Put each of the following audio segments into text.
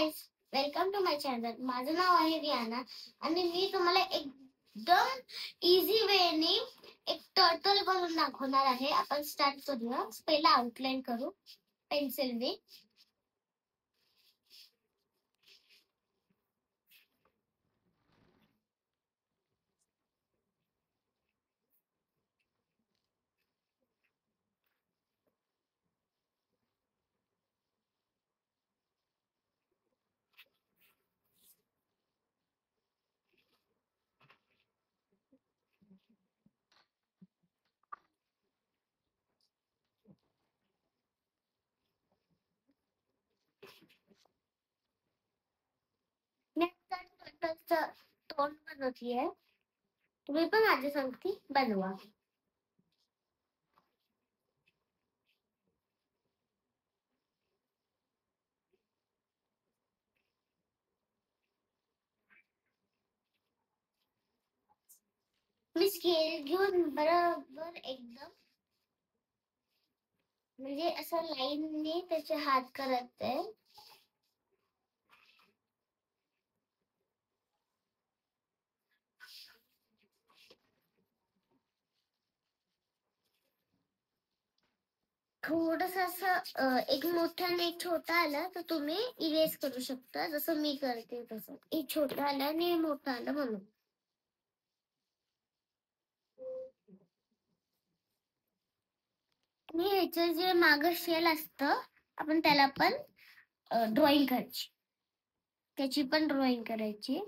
Guys, welcome to my channel. माझं नाव आहे रियाना आणि मी तुम्हाला एकदम इझी वेने एक टर्टल बनवून दाखवणार आहे. आपण स्टार्ट करूया. पहिला आउटलाईन करू पेन्सिलने. मी टर्टलचं तोंड बनवतीये. तुम्ही पण माझ्या संगती बनवा. मी स्केल घेऊन बरोबर एकदम म्हणजे असं लाईनने त्याचे हात करत आहे. थोडस असं एक मोठा आणि एक छोटा आला तर तुम्ही इरेज करू शकता, जसं मी करते तसं. एक छोटा आला आणि मोठा आला म्हणून. आणि ह्याचं जे माग शेल असतं, आपण त्याला पण ड्रॉइंग करायची, त्याची पण ड्रॉइंग करायची.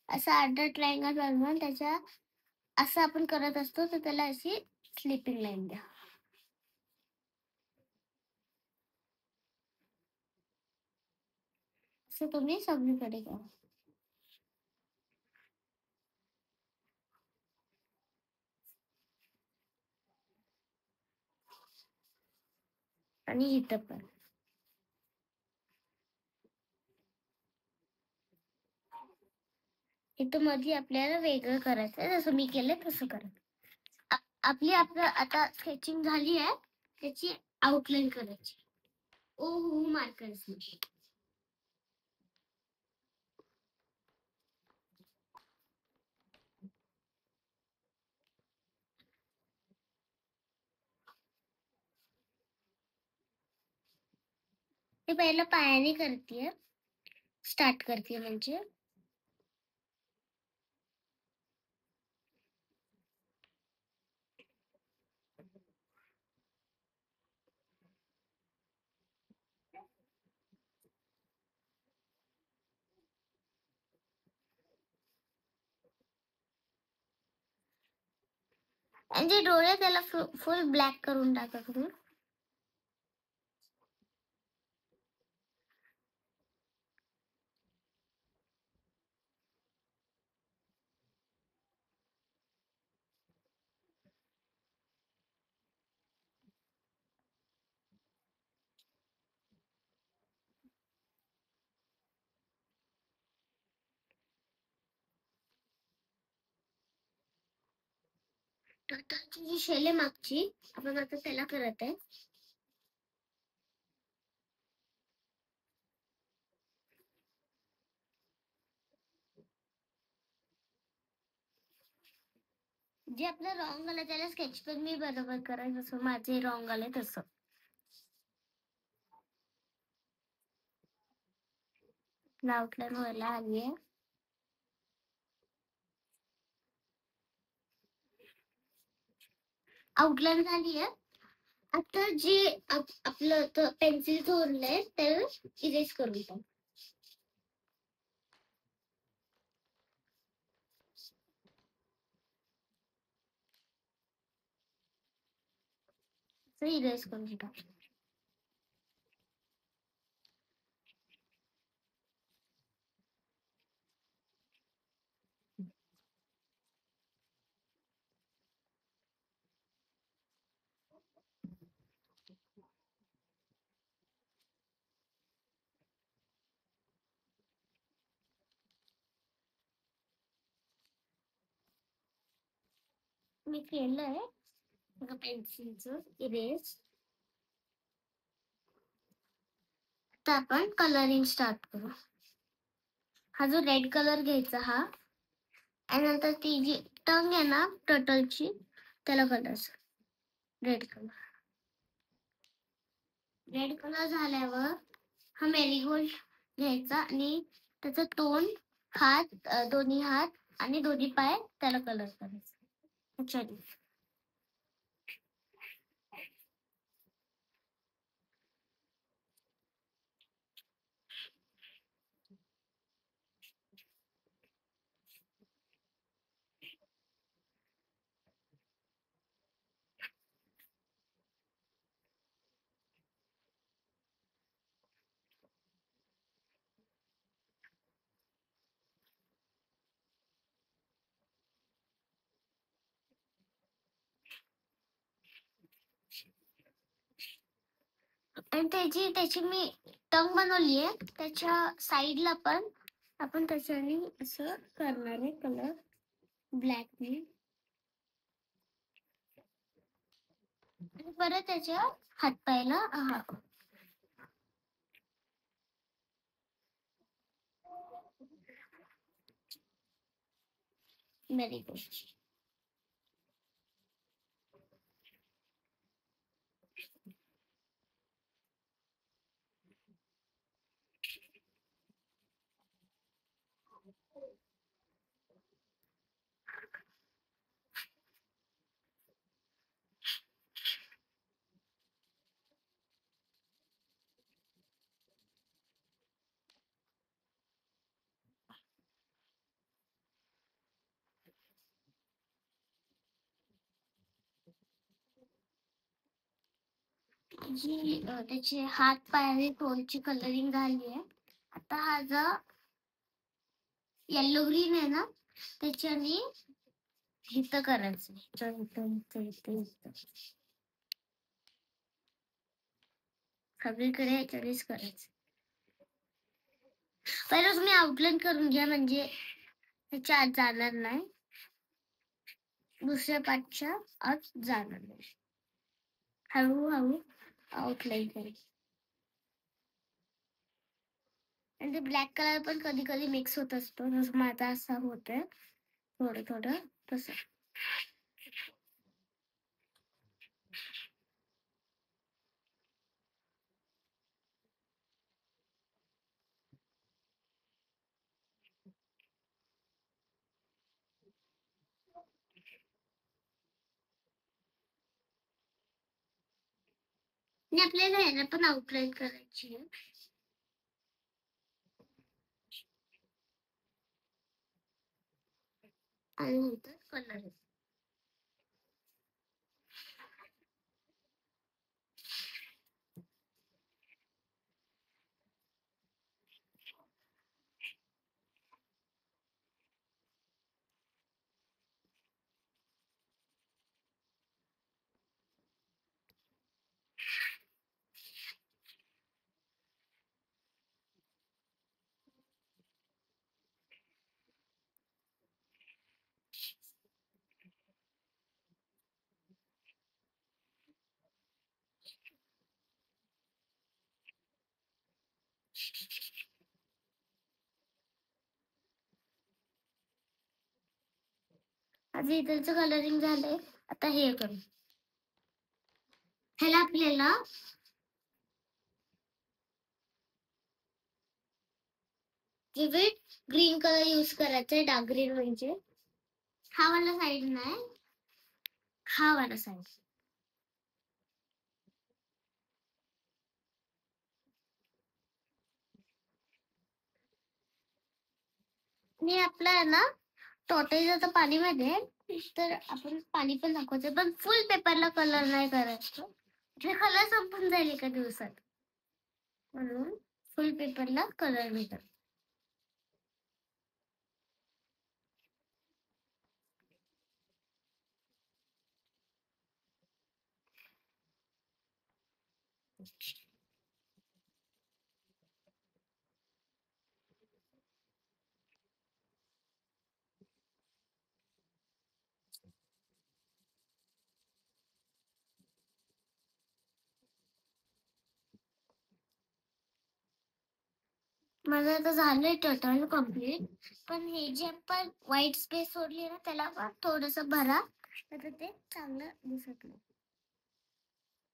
असा अर्धा ट्रायंगल बनवून त्याच्या असं आपण करत असतो, तर त्याला अशी स्लिपिंग लाईन द्या. असं तुम्ही सगळीकडे करा. आणि इथं पण इथं मध्ये आपल्याला वेगळं करायचं, जसं मी केलंय तसं करा. आपली आता स्केचिंग झाली आहे, त्याची आउटलाईन करायची. ओ मार्कर्स. ते पहिलं पायाने करते, स्टार्ट करते म्हणजे. आणि जे डोळे त्याला फुल ब्लॅक करून टाका तुम्ही. टर्टलची जी शेल आहे मागची, आपण आता त्याला करत आहे. जे आपलं रॉंग आलं त्याला स्केच पेन मी बरोबर करायचं, जसं माझे रॉंग आले तसं. आउटलाईन व्हायला आली आहे. आउटलाईन झाली आहे. आता जे आपलं पेन्सिल चोरलंय त्याला इरेज करून टाक. इरेज करून टाक. मी केलंय पेन्सिलचं इरेज. आता आपण कलरिंग स्टार्ट करू. हा जो रेड कलर घ्यायचा हा, आणि नंतर ती जी टंग आहे ना टर्टलची, त्याला करायचं रेड कलर. रेड कलर झाल्यावर हा मेरीगोल्ड घ्यायचा आणि त्याचं तोंड, हात, दोन्ही हात आणि दोन्ही पाय त्याला कलर करायचा. चल, आणि त्याची मी टंग बनवलीये. त्याच्या साईडला पण आपण त्याच्याने असं करणार आहे कलर ब्लॅकने. आणि परत त्याच्या हातपायला व्हेरी गुड. जी त्याचे हात पाय आणि तोंडची कलरिंग झाली आहे. आता हा जो येल्लो ग्रीन आहे ना, त्याच्याने इथं करायचं. सगळीकडे याच्यानेच करायचं. पहिलं तुम्ही आउटलाईन करून घ्या, म्हणजे त्याच्या आत जाणार नाही, दुसऱ्या पार्टच्या आत जाणार नाही. हळूहळू आउटलाईन करायची. आणि ते ब्लॅक कलर पण कधी कधी मिक्स होत असतो, जसं माझा असा होतोय थोडं थोडं तसं. आणि आपल्याला ह्याला पण आउटलाईन करायची आहे. आणि नंतर कलर. आता इथलचं कलरिंग झालंय. आता हे करू. ह्याला आपल्याला विविड ग्रीन कलर यूज करायचा आहे. डार्क ग्रीन म्हणजे हा वाला साईड नाही, हा वाला साईड. मी आपला आहे ना टोटल आता पाणीमध्ये, तर आपण पाणी पण दाखवायचं, पण फुल पेपरला कलर नाही करायचं. हे कलर संपून जाईल एका दिवसात, म्हणून फुल पेपरला कलर भेटत. माझं आता झालंय टोटल कम्प्लीट. पण हे जे आपण व्हाईट स्पेस सोडली ना त्याला पण थोडस भरा, तर ते चांगलं दिसत नाही.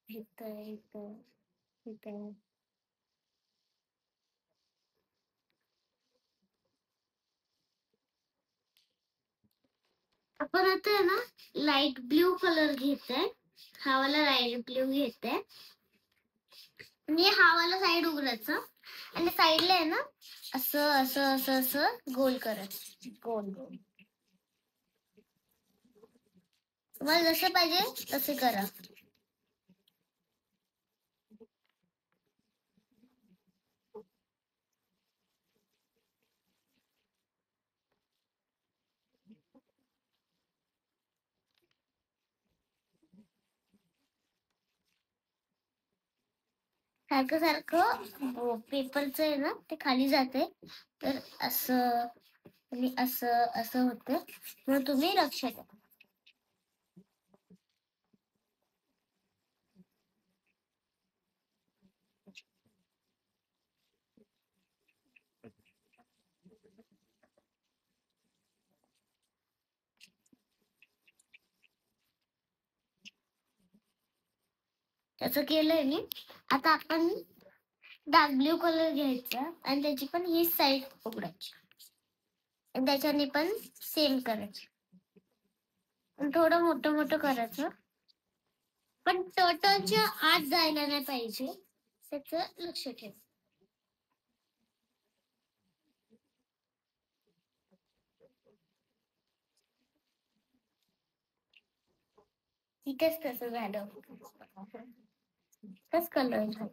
इथं इथं इथं आपण आता आहे ना लाईट ब्ल्यू कलर घेते. हा वाला लाईट ब्ल्यू घेते आणि हा वाला साईड उघडायचा आणि साईडला आहे ना असं असं असं असं गोल करायचं. गोल गोल तुम्हाला जसं पाहिजे तसे करा. सारखं सारखं पेपरचं आहे ना ते खाली जाते, तर असं आणि असं असं होतं. मग तुम्ही लक्ष द्या. त्याचं केलंय मी. आता आपण डार्क ब्ल्यू कलर घ्यायचा आणि त्याची पण ही साईड उघडायची आणि त्याच्याने पण सेम करायचं. थोडं मोठं मोठं करायचं, पण टर्टलच्या आत जायला नाही पाहिजे, त्याच लक्ष ठेव. इथेच तसं झालं. तस कलर झालं.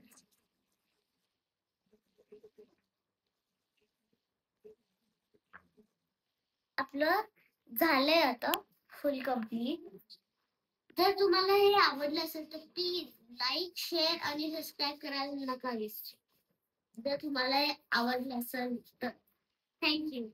आपलं झालंय आता फुल कम्प्लीट. जर तुम्हाला हे आवडलं असेल तर प्लीज लाईक, शेअर आणि सबस्क्राईब करायला नका विसरू. जर तुम्हाला हे आवडलं असेल तर थँक्यू.